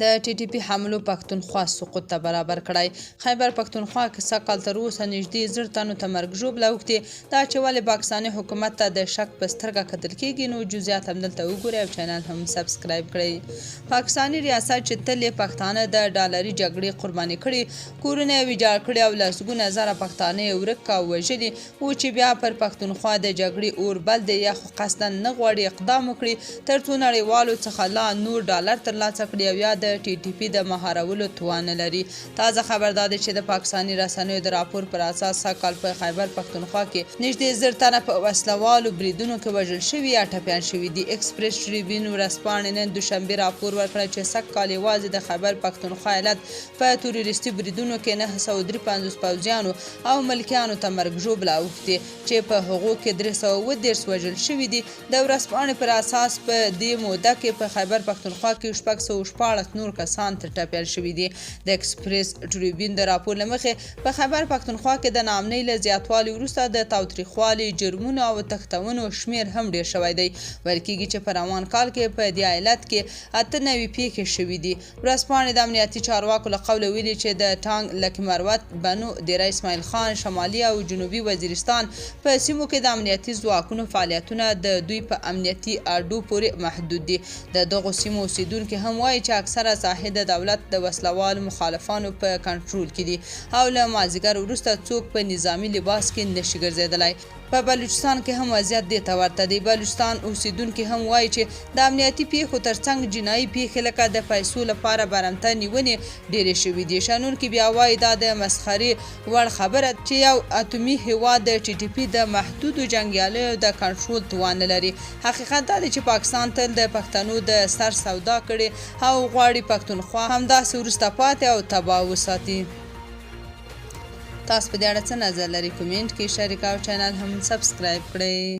د ټي ټي پي حملو پښتونخوا سقوط ته برابر کړی. خیبر پښتونخوا کې سږ کال تر اوسه نږدې 1000 تنو ته مرګ ژوبله اوښتې. دا چې ولې پاکستاني حکومت ته د شک په سترګه کتل کېږي نو جزئیات همدلته وګورئ او چینل هم سبسکرایب کړئ. پاکستاني ریاست چې تل یې پښتانه د ډالري جګړې قرباني کړي، کورونه یې ویجاړ کړي او لسګونه زره پښتانه یې ورک او وژلي و چې بیا پر پښتونخوا د جګړې اور بل دی یا خو قصدا نه غواړي اقدام وکړي تر څو نړیوالو څخه لا نور ډالر ترلاسه کړي او یا د ټي ټي پي د مهارولو توان نه لري. تازه خبر دا دی چې د پاکستاني رسنیو د راپور پر اساس سږ کال په خیبر پښتونخوا کې نږدې 1000 تنه په وسلوالو بریدونو کې وژل شوي یا ټپیان شوي دي. ایکسپریس ټریبیون ورځپاڼې نن دوشنبې راپور ورکړی چې سږ کال یوازې د خیبر پښتونخوا ایالت په تروریستي بریدونو کې 953 پوځیانو او ملکیانو ته مرګ ژوبله اوښتې چې په هغو کې 330 وژل شوي دي. د ورځپاڼې پر اساس په دې موده کې په خیبر پښتونخوا کې 614 نور کسان تر ټپیان شوي دي. د ایکسپریس ټریبیون د راپور له مخې په خیبر پښتونخوا کې د ناامنۍ له زیاتوالي وروسته د تاوتریخوالي، جرمونو او تښتونو شمېر هم ډېر شوی دی. ویل کېږي چې په روان کال کې په دې ایالت کې 98 پیښې شوي دي. ورځپاڼې د امنیتي چارواکو له قوله ویلي چې د ټانګ، لکي مروت، بنو، دیره اسماعیل خان، شمالي او جنوبي وزیرستان په سیمو کې د امنیتي ځواکونو فعالیتونه د دوی په امنیتي اډو پورې محدود دي. د دغو سیمو اوسیدونکي هم وایي چې اکثره ساحې د دولت د وسلوالو مخالفانو په کنټرول کې دي او له مازدیګر وروسته څوک په نظامي لباس کې نشي ګرځېدلی. په بلوچستان کې هم وضعیت دې ته ورته دی. بلوچستان اوسیدونکي هم وایي چې د امنیتي پیښو ترڅنګ جنایي پیښې لکه د پیسو لپاره برمته نیونې ډېرې شوي دي. شنونکي بیا وایي دا د مسخرې وړ خبره چې یو اتومي هیواد د ټي ټي پي د محدودو جنګیالیو د کنټرول توان نه لري. حقیقت دا دی چې پاکستان تل د پښتنو د سر سودا کړې او غواړي پښتونخوا همداسې وروسته پاتې او تباه وساتي. تاسو په دې اړه څه نظر لرئ؟ کومنټ کې شریک او چینل هم سبسکرایب کړئ.